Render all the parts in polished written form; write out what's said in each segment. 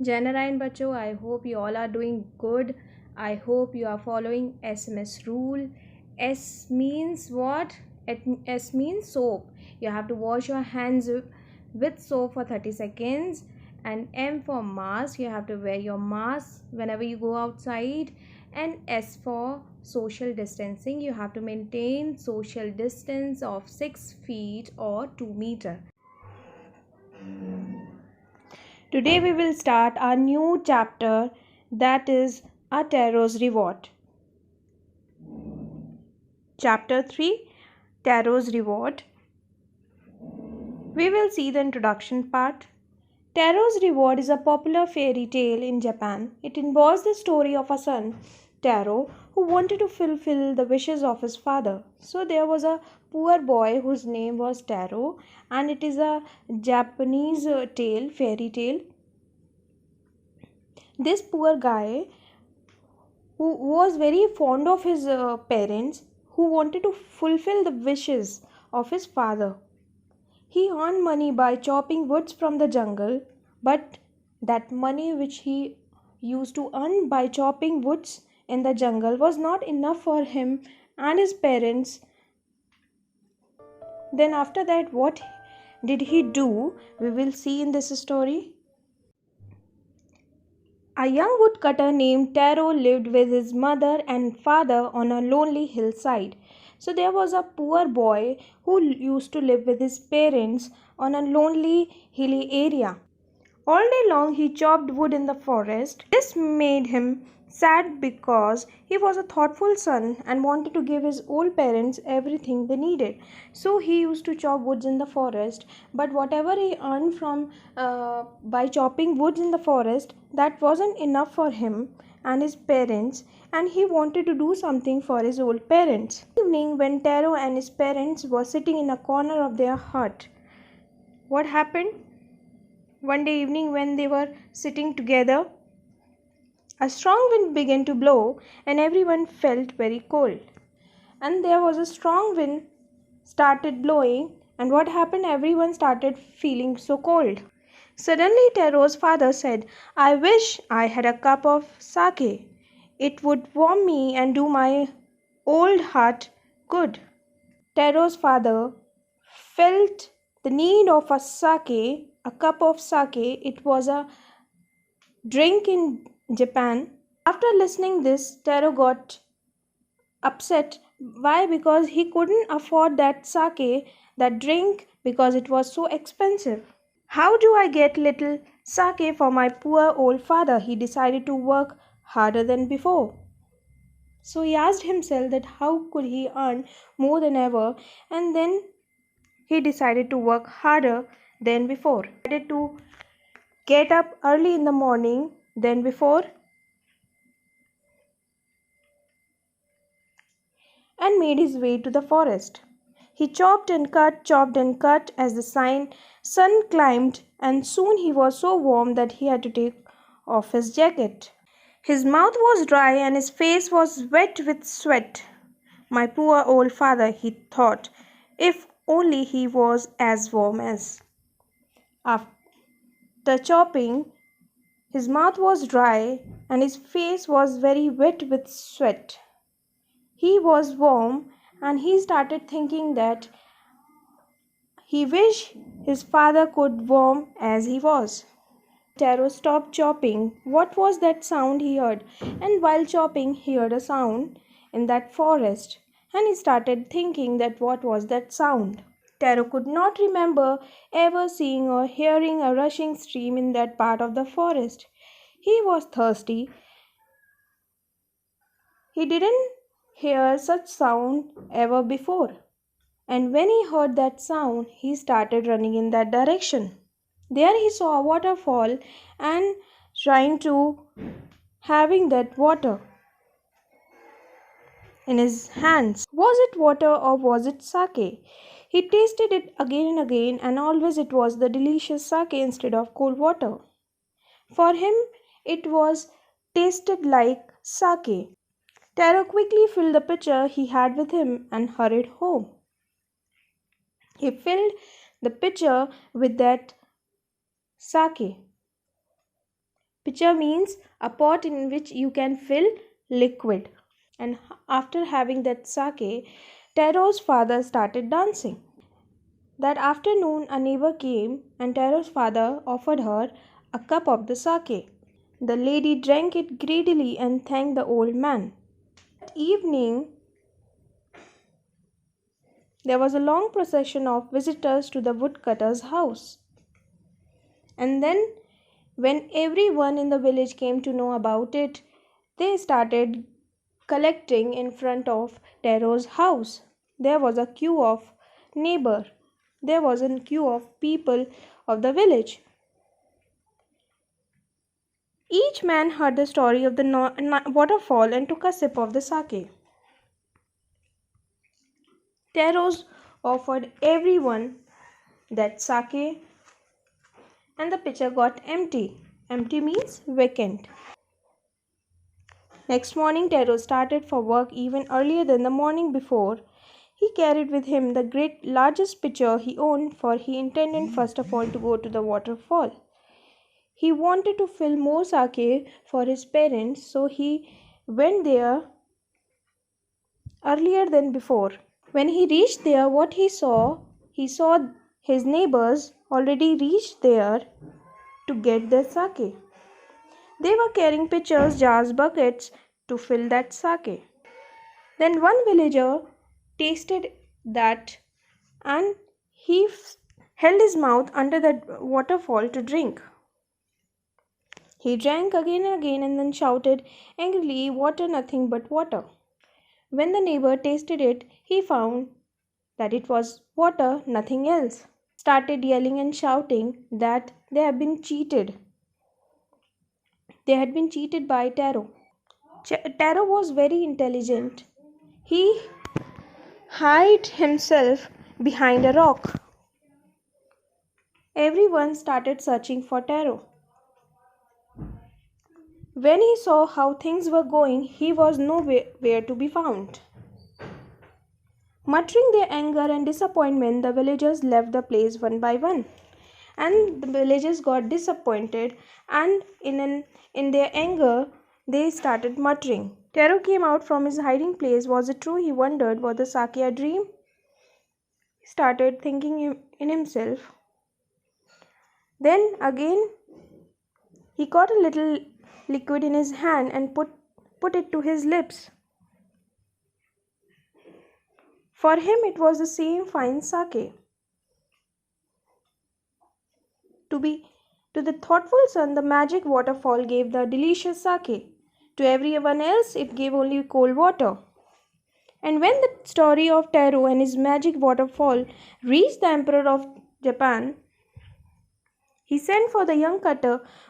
जय नारायण बच्चों, I hope you all are doing good. I hope you are following SMS rule. S means what? S means soap. You have to wash your hands with soap for 30 seconds. And M for mask. You have to wear your mask whenever you go outside. And S for social distancing. You have to maintain social distance of 6 feet or 2 meters. Today we will start our new chapter, that is A Tarot's Reward. Chapter 3, Tarot's Reward. We will see the introduction part. Tarot's Reward is a popular fairy tale in Japan. It involves the story of a son, Taro, who wanted to fulfill the wishes of his father. So there was a poor boy whose name was Taro, and it is a Japanese fairy tale. This poor guy, who was very fond of his parents, who wanted to fulfill the wishes of his father. He earned money by chopping woods from the jungle, but that money which he used to earn by chopping woods in the jungle was not enough for him and his parents. Then after that, what did he do? We will see in this story. A young woodcutter named Taro lived with his mother and father on a lonely hillside. So there was a poor boy who used to live with his parents on a lonely hilly area. All day long he chopped wood in the forest. This made him sad because he was a thoughtful son and wanted to give his old parents everything they needed. So he used to chop woods in the forest, but whatever he earned from by chopping woods in the forest, that wasn't enough for him and his parents, and he wanted to do something for his old parents. Evening, when Taro and his parents were sitting in a corner of their hut, what happened? One day evening, when they were sitting together, a strong wind began to blow and everyone felt very cold. And there was a strong wind started blowing, and what happened? Everyone started feeling so cold. Suddenly Taro's father said, "I wish I had a cup of sake. It would warm me and do my old heart good." Taro's father felt the need of a cup of sake. It was a drink in Japan. After listening this, Taro got upset. Why? Because he couldn't afford that sake, that drink, because it was so expensive. How do I get little sake for my poor old father? He decided to work harder than before. So he asked himself that how could he earn more than ever, and then he decided to work harder than before. He decided to get up early in the morning than before and made his way to the forest. He chopped and cut as the sun climbed, and soon he was so warm that he had to take off his jacket. His mouth was dry and his face was wet with sweat. My poor old father, he thought, if only he was as warm as. After chopping, his mouth was dry and his face was very wet with sweat. He was warm and he started thinking that he wished his father could warm as he was. Taro stopped chopping. What was that sound he heard? And while chopping, he heard a sound in that forest, and he started thinking that what was that sound. Taro could not remember ever seeing or hearing a rushing stream in that part of the forest. He was thirsty. He didn't hear such sound ever before. And when he heard that sound, he started running in that direction. There he saw a waterfall and trying to having that water in his hands. Was it water or was it sake? He tasted it again and again, and always it was the delicious sake instead of cold water. For him, it was tasted like sake. Taro quickly filled the pitcher he had with him and hurried home. He filled the pitcher with that sake. Pitcher means a pot in which you can fill liquid. And after having that sake, Taro's father started dancing. That afternoon, a neighbor came and Taro's father offered her a cup of the sake. The lady drank it greedily and thanked the old man. That evening, there was a long procession of visitors to the woodcutter's house. And then, when everyone in the village came to know about it, they started collecting in front of Taro's house. There was a queue of neighbor. There was a queue of people of the village. Each man heard the story of the waterfall and took a sip of the sake. Taros offered everyone that sake and the pitcher got empty. Empty means vacant. Next morning, Taro started for work even earlier than the morning before. He carried with him the largest pitcher he owned, for he intended first of all to go to the waterfall. He wanted to fill more sake for his parents, so he went there earlier than before. When he reached there, what he saw his neighbors already reached there to get their sake. They were carrying pitchers, jars, buckets to fill that sake. Then one villager tasted that and he held his mouth under that waterfall to drink. He drank again and again and then shouted angrily, "Water, nothing but water." When the neighbor tasted it, he found that it was water, nothing else. Started yelling and shouting that they had been cheated. They had been cheated by Taro. Taro was very intelligent. He hid himself behind a rock. Everyone started searching for Taro. When he saw how things were going, he was nowhere to be found. Muttering their anger and disappointment, the villagers left the place one by one. And the villagers got disappointed, and in their anger, they started muttering. Taro came out from his hiding place. Was it true? He wondered. Was the sake a dream? He started thinking in himself. Then again, he caught a little liquid in his hand and put it to his lips. For him, it was the same fine sake. To the thoughtful son, the magic waterfall gave the delicious sake. To everyone else, it gave only cold water. And when the story of Taro and his magic waterfall reached the Emperor of Japan, he sent for the young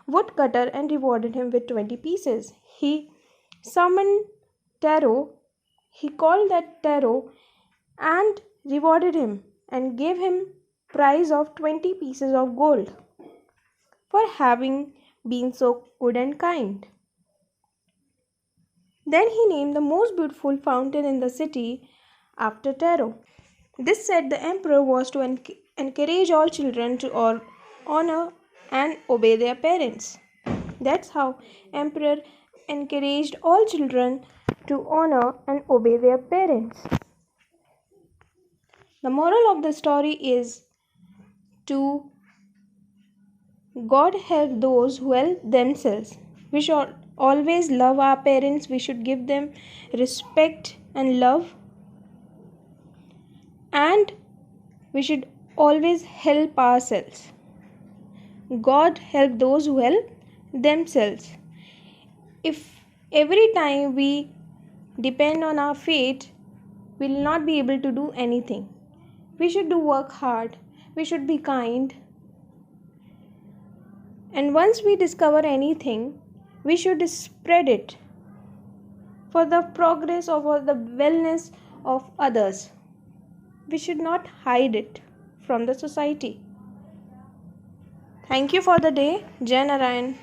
woodcutter and rewarded him with 20 pieces. He summoned Taro. He called that Taro and rewarded him and gave him prize of 20 pieces of gold for having been so good and kind. Then he named the most beautiful fountain in the city after Taro. This said the emperor was to encourage all children to honor and obey their parents. That's how emperor encouraged all children to honor and obey their parents. The moral of the story is to God help those who help themselves. We should always love our parents. We should give them respect and love. And we should always help ourselves. God help those who help themselves. If every time we depend on our fate, we will not be able to do anything. We should work hard. We should be kind. And once we discover anything, we should spread it for the progress or for the wellness of others. We should not hide it from the society. Thank you for the day. Jai Narayan.